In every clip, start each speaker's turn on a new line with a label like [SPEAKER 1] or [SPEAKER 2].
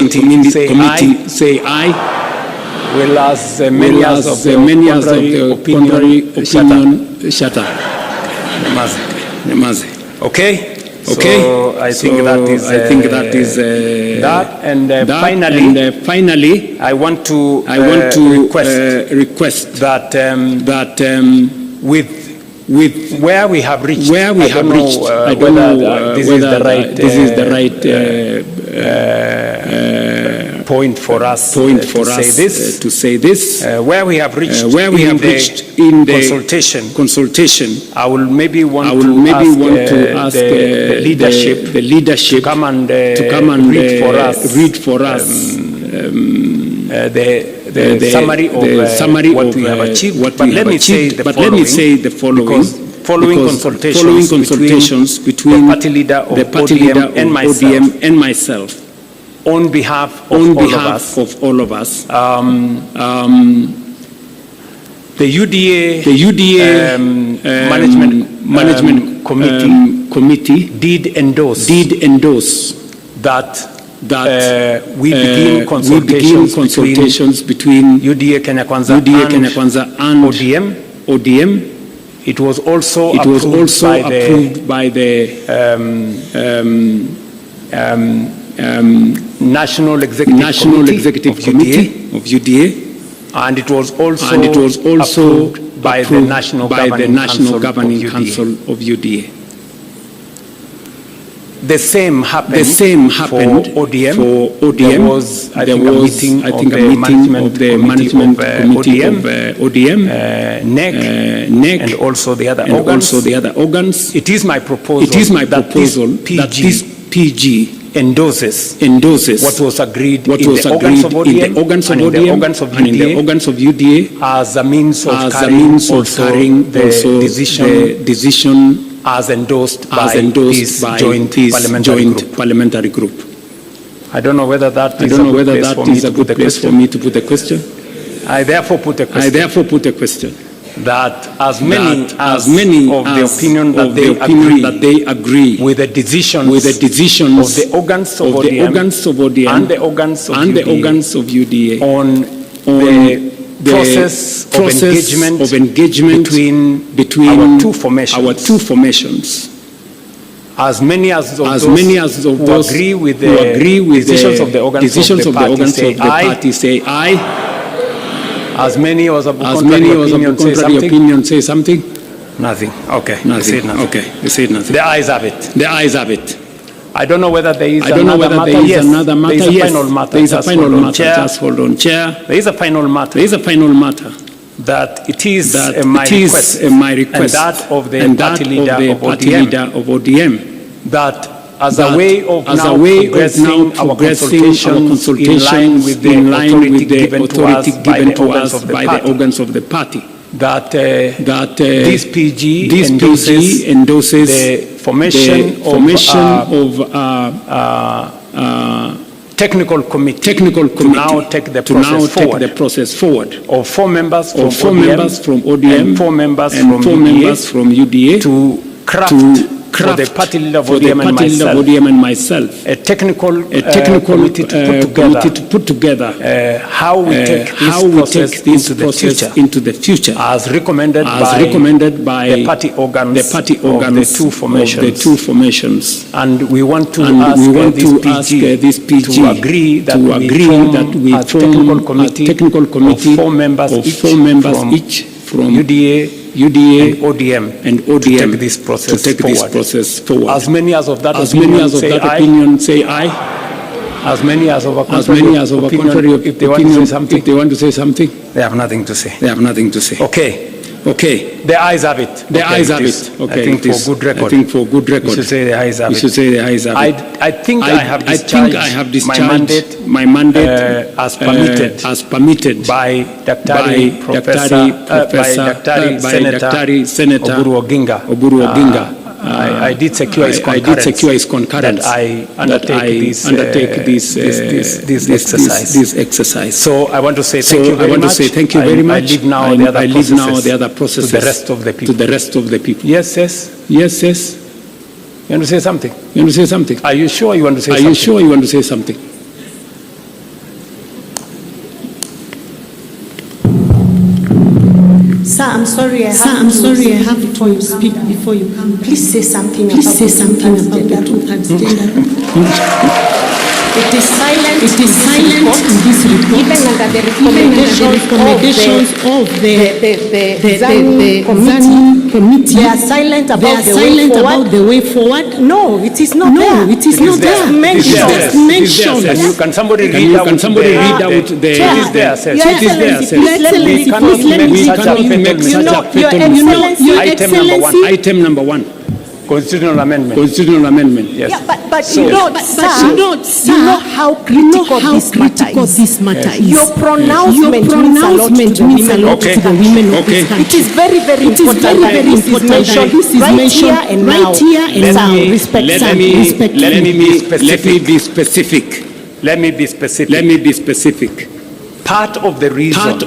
[SPEAKER 1] committee say aye.
[SPEAKER 2] Will as many as of the contrary opinion shut up.
[SPEAKER 1] Okay.
[SPEAKER 2] Okay.
[SPEAKER 1] So I think that is
[SPEAKER 2] that. And
[SPEAKER 1] finally,
[SPEAKER 2] I want to
[SPEAKER 1] request
[SPEAKER 2] that
[SPEAKER 1] with
[SPEAKER 2] where we have reached,
[SPEAKER 1] I don't know
[SPEAKER 2] this is the right point for us to say this. Where we have reached in the consultation, I will maybe want to ask the leadership to come and read for us the summary of what we have achieved. But let me say the following. Following consultations between the party leader of ODM and myself, on behalf of all of us, the UDA management committee did endorse that we begin consultations between UDA Kenya Kwanza and ODM. It was also approved by the National Executive Committee of UDA, and it was also approved by the National Governing Council of UDA. The same happened for ODM. There was, I think, a meeting of the management committee of ODM, NEC, and also the other organs. It is my proposal that this PG endorses what was agreed in the organs of ODM and in the organs of UDA as a means of carrying the decision as endorsed by this joint parliamentary group. I don't know whether that is a good place for me to put the question. I therefore put a question. That as many of the opinion that they agree with the decisions of the organs of ODM and the organs of UDA on the process of engagement between our two formations. As many as those who agree with the decisions of the organs of the party say aye. As many as of the contrary opinion say something. Nothing. Okay. Nothing. Okay. You said nothing. The ayes have it. I don't know whether there is another matter. There is a final matter. There is a final matter. Just hold on, Chair. There is a final matter. That it is my request and that of the party leader of ODM. That as a way of now progressing our consultations in line with the authority given to us by the organs of the party, that this PG endorses the formation of technical committee to now take the process forward of 4 members from ODM and 4 members from UDA to craft for the party leader of ODM and myself a technical committee to put together how we take this process into the future as recommended by the party organs of the two formations. And we want to ask this PG to agree that we form a technical committee of 4 members each from UDA and ODM to take this process forward. As many as of that opinion say aye. As many as of a contrary opinion, if they want to say something, they have nothing to say. Okay. The ayes have it. Okay. I think for good record. You should say the ayes have it. I think I have discharged my mandate as permitted by Daktari Senator Oburu Oginga. I did secure his concurrence that I undertake this exercise. So I want to say thank you very much. I leave now the other processes to the rest of the people. Yes. You want to say something? Are you sure you want to say something?
[SPEAKER 3] Sir, I'm sorry. I have to speak before you come. Please say something. Please say something about the two-thirds gender. It is silent. It is silent in this report. Even under the recommendations of the committee, they are silent about the way forward. No, it is not there. No, it is not there. It's mentioned.
[SPEAKER 2] Can somebody read out the? It is there, sir. It is there, sir. We cannot make such a fatal item number one. Constitutional amendment. Yes.
[SPEAKER 3] Yeah, but sir, you know how critical this matter is. Your pronouncement means a lot to the women of this country. It is very, very important that this is mentioned right here and now.
[SPEAKER 2] Let me be specific. Part of the reason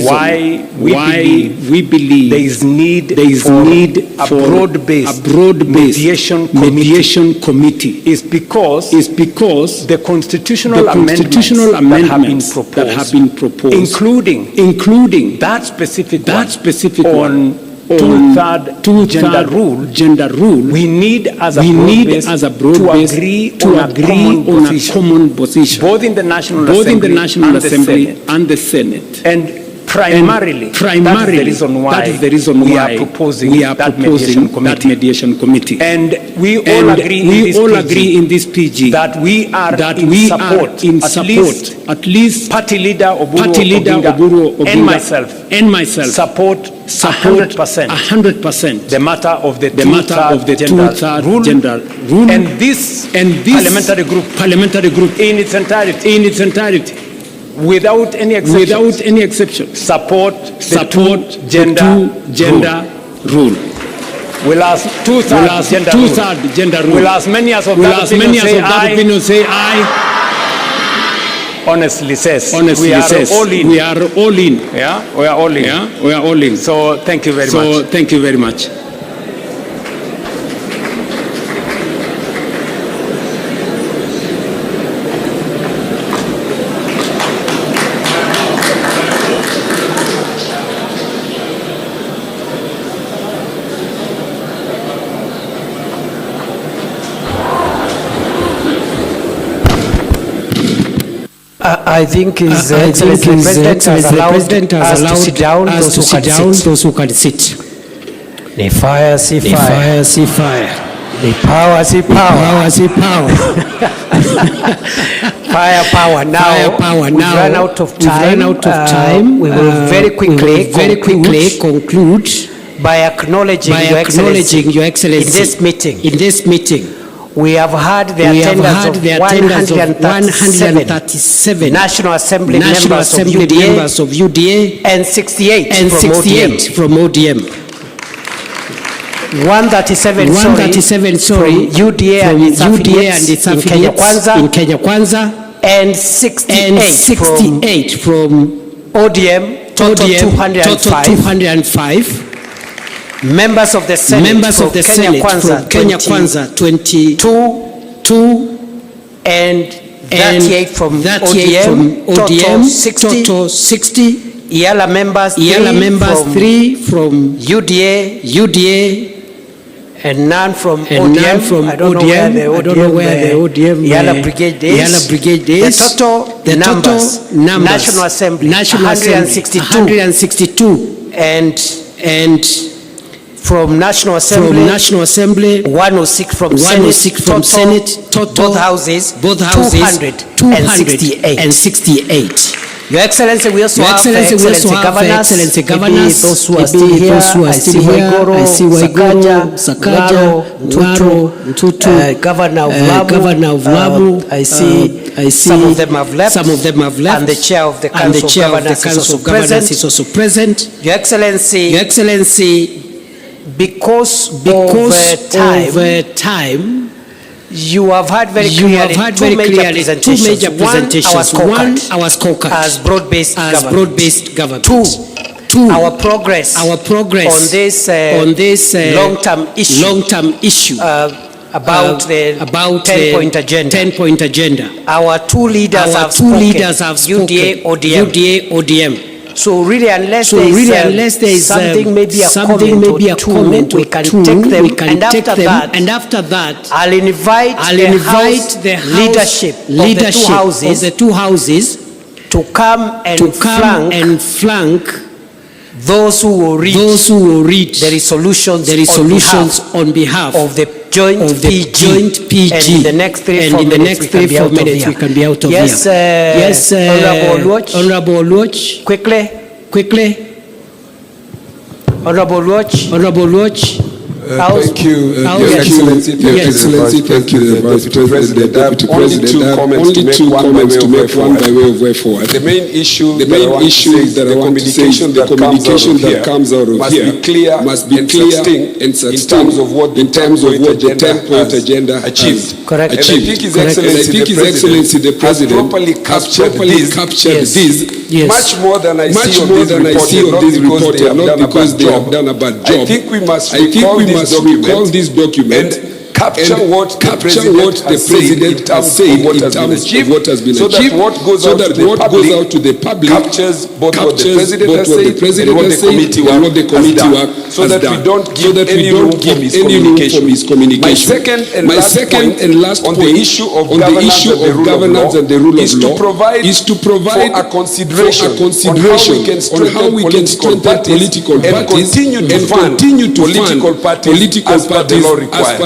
[SPEAKER 2] why we believe there is need for a broad-based mediation committee is because the constitutional amendments that have been proposed, including that specific one on two-third gender rule, we need as a broad-based to agree on a common position, both in the National Assembly and the Senate. And primarily that is the reason why we are proposing that mediation committee. And we all agree in this PG that we are in support. At least Party Leader Oburu Oginga and myself support 100% the matter of the two-third gender rule, and this parliamentary group in its entirety, without any exception, support the gender rule. We'll ask two-third gender rule. Will as many as that opinion say aye. Honestly says, we are all in. Yeah, we are all in. So thank you very much.
[SPEAKER 4] I think His Excellency the President has allowed us to sit down, those who can sit. The fire, see fire. The fire, see fire. The power, see power. Power, see power. Power. Now, we've run out of time. We will very quickly conclude by acknowledging Your Excellency in this meeting. We have had the attendance of 137 National Assembly members of UDA and 68 from ODM. 137 from UDA and its affiliates in Kenya Kwanza, and 68 from ODM, total 205. Members of the Senate from Kenya Kwanza 22 and 38 from ODM, total 60. Yala members 3 from UDA and none from ODM. I don't know where the ODM Yala Brigade is. The total numbers National Assembly 162 and from National Assembly 106 from Senate, total both houses 268. Your Excellency, we also have Excellency Governors, those who are still here. I see Waigoro, Sakaja, Mtutu, Governor of Lamu. I see some of them have left, and the Chair of the Council of Governors is also present. Your Excellency, because of time, you have had very clearly two major presentations. One, our scorecard as broad-based government. Two, our progress on this long-term issue about the 10-point agenda. Our two leaders have spoken, UDA, ODM. So really, unless there is something, maybe a comment or two, we can take them. And after that, I'll invite the leadership of the two houses to come and flank those who will read the resolutions on behalf of the joint PG. And in the next 3-4 minutes we can be out of here. Yes, Honorable Oluoch. Quickly. Honorable Oluoch.
[SPEAKER 5] Thank you, Your Excellency. Thank you, the Deputy President. Only two comments to make, one by way of way forward. The main issue that I want to say is the communication that comes out of here must be clear and sustained in terms of what the 10-point agenda achieved.
[SPEAKER 4] Correct.
[SPEAKER 5] And I think His Excellency the President properly captured this much more than I see on this report, not because they have done a bad job. I think we must recall this document and capture what the President has said in terms of what has been achieved, so that what goes out to the public captures both what the President has said and what the committee work has done, so that we don't give any room for miscommunication. My second and last point on the issue of governance and the rule of law is to provide for a consideration on how we can strengthen political parties and continue to fund political parties as per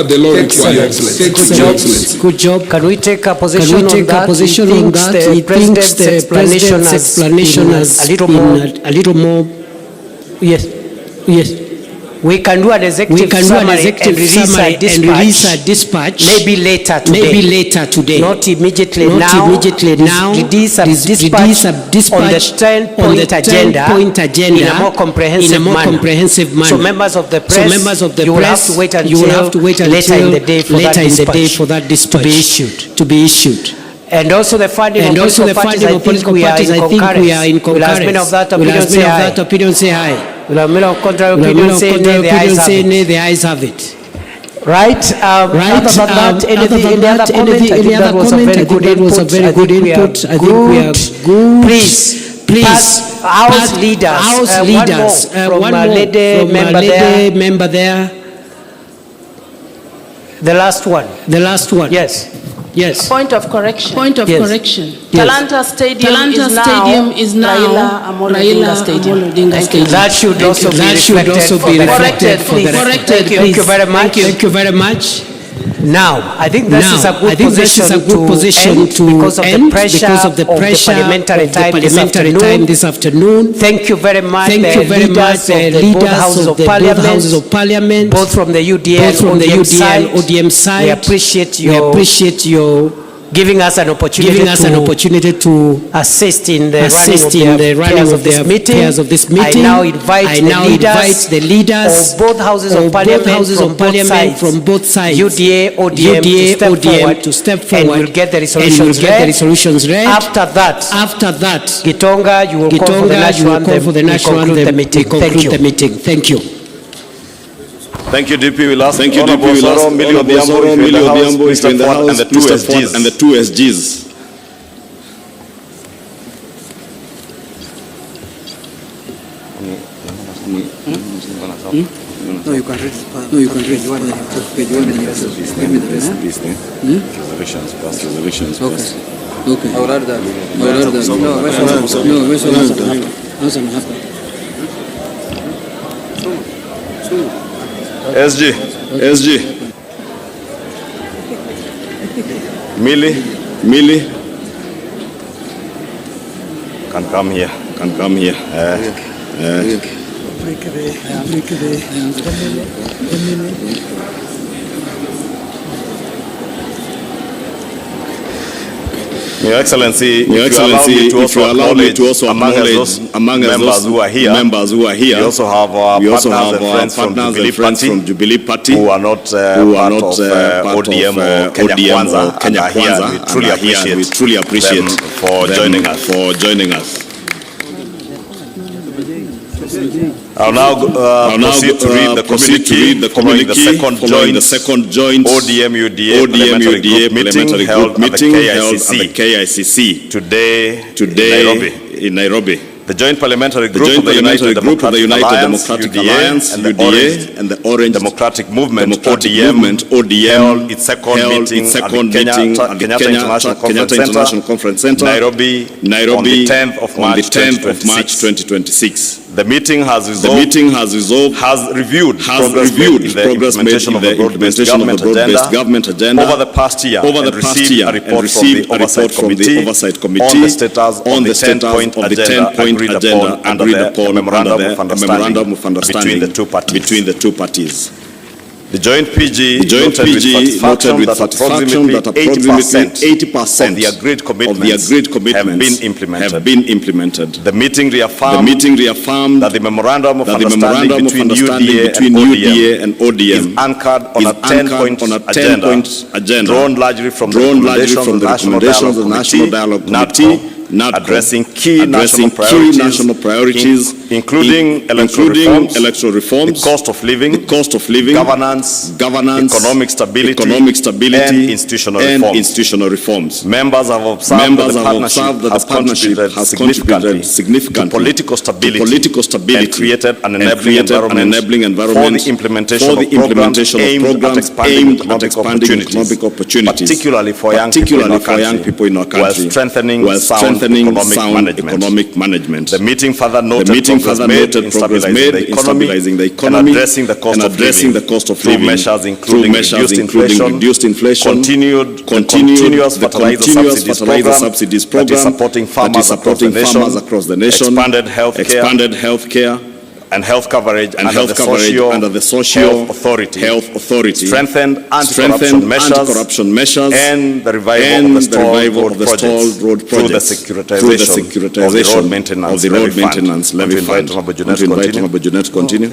[SPEAKER 5] the law.
[SPEAKER 4] Good job. Can we take a position on that? He thinks the President's explanation has been a little more. Yes. We can do an executive summary and release a dispatch. Maybe later today. Not immediately now. Release a dispatch on the 10-point agenda in a more comprehensive manner. So members of the press, you will have to wait until later in the day for that dispatch to be issued. And also the funding of political parties, I think we are in concurrence. Will as many of that opinion say aye? Will as many of contrary opinion say nay? The ayes have it. Right. Other than that, any other comment? I think that was a very good input. I think we are good. Please, House leaders. One more lady member there. The last one. Yes.
[SPEAKER 6] Point of correction.
[SPEAKER 4] Yes.
[SPEAKER 6] Talanta Stadium is now Raila Amolo Odinga Stadium.
[SPEAKER 4] That should also be reflected for the record. Thank you very much. Now, I think this is a good position to end because of the pressure of the parliamentary time this afternoon. Thank you very much, leaders of both houses of parliament, both from the UDA and ODM side. We appreciate your giving us an opportunity to assist in the running of the affairs of this meeting. I now invite the leaders of both houses of parliament from both sides, UDA, ODM, to step forward, and we'll get the resolutions read. After that, Gitonga, you will call for the national anthem. We conclude the meeting. Thank you.
[SPEAKER 7] Thank you, DP. We'll ask Honorable Soro Millie Odhiambo is in the House, Mr. Ford and the two SGs.
[SPEAKER 8] No, you can read. Page 1 and Resolutions. Okay. I will add that. No, where's
[SPEAKER 7] SG. Millie. Can come here. Your Excellency, if you allow me to also acknowledge among us members who are here, we also have our partners and friends from Jubilee Party who are not part of ODM or Kenya Kwanza. We truly appreciate them for joining us. I'll now proceed to read the communique following the second joint ODM UDA parliamentary group meeting held at the KICC today in Nairobi. The Joint Parliamentary Group of the United Democratic Alliance, UDA, and the Orange Democratic Movement, ODM, held its second meeting at the Kenyatta International Conference Center, Nairobi, on the 10th of March 2026. The meeting has reviewed progress made in the implementation of the broad-based government agenda over the past year and received a report from the Oversight Committee on the status of the 10-point agenda agreed upon under the memorandum of understanding between the two parties. The Joint PG noted with satisfaction that approximately 80% of the agreed commitments have been implemented. The meeting reaffirmed that the memorandum of understanding between UDA and ODM is anchored on a 10-point agenda drawn largely from the recommendations of the National Dialogue Committee, addressing key national priorities, including electoral reforms, the cost of living, governance, economic stability, and institutional reforms. Members have observed that the partnership has contributed significantly to political stability and created an enabling environment for the implementation of programs aimed at expanding economic opportunities, particularly for young people in our country, while strengthening sound economic management. The meeting further noted progress made in stabilizing the economy and addressing the cost of living through measures including reduced inflation, continuous fertilizer subsidies program that is supporting farmers across the nation, expanded healthcare and health coverage under the social health authority, strengthened anti-corruption measures, and the revival of the stalled road projects through the securitization of the road maintenance levy fund. Honorable Junet to continue.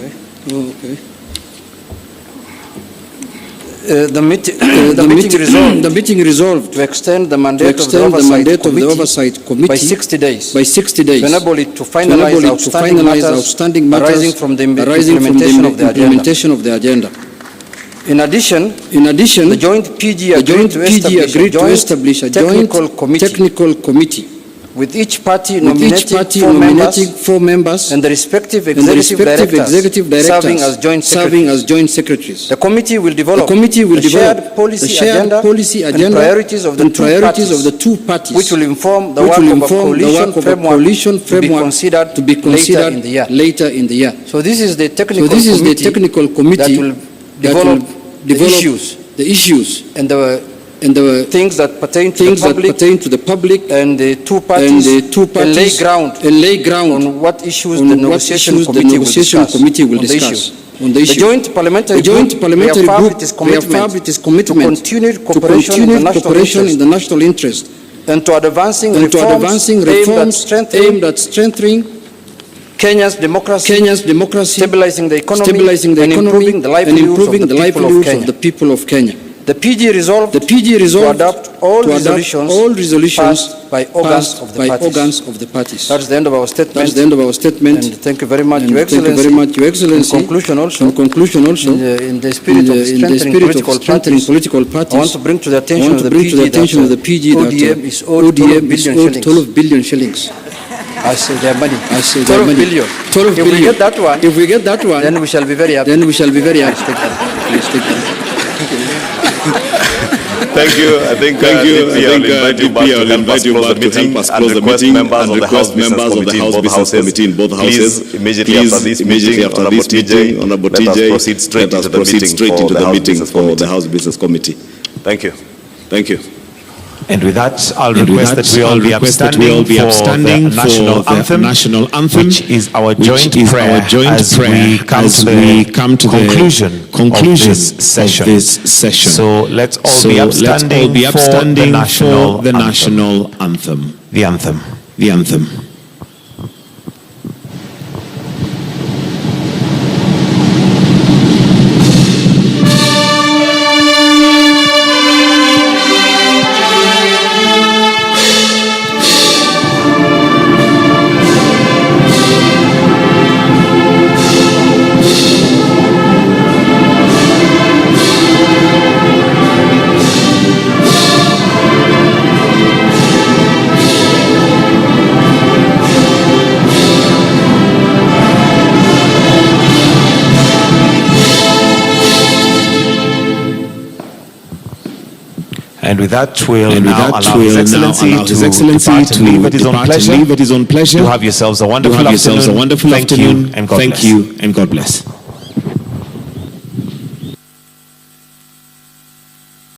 [SPEAKER 8] The meeting resolved to extend the mandate of the Oversight Committee by 60 days to enable it to finalize outstanding matters arising from the implementation of the agenda. In addition, the Joint PG agreed to establish a joint technical committee with each party nominating four members and the respective executive directors serving as joint secretaries. The committee will develop the shared policy agenda and priorities of the two parties, which will inform the work of a coalition framework to be considered later in the year. So this is the technical committee that will develop the issues and the things that pertain to the public and the two parties and lay ground on what issues the negotiation committee will discuss. The Joint Parliamentary Group reaffirmed its commitment to continued cooperation in the national interest and to advancing reforms aimed at strengthening Kenya's democracy, stabilizing the economy, and improving the livelihoods of the people of Kenya. The PG resolved to adopt all resolutions passed by organs of the parties. That's the end of our statement. And thank you very much, Your Excellency. In conclusion also, in the spirit of strengthening political parties, I want to bring to the attention of the PG that ODM is owed 12 billion shillings. I say their money. 12 billion. If we get that one, then we shall be very happy. Please take that.
[SPEAKER 7] Thank you. I think I'll invite you back to help us close the meeting and request members of the House Business Committee in both houses. Immediately after this meeting, Honorable TJ, let us proceed straight into the meeting for the House Business Committee. Thank you.
[SPEAKER 9] And with that, I'll request that we all be upstanding for the national anthem, which is our joint prayer as we come to the conclusion of this session. So let's all be upstanding for the national anthem. The anthem. And with that, we'll now allow His Excellency to depart and leave at his own pleasure. Do have yourselves a wonderful afternoon. Thank you and God bless.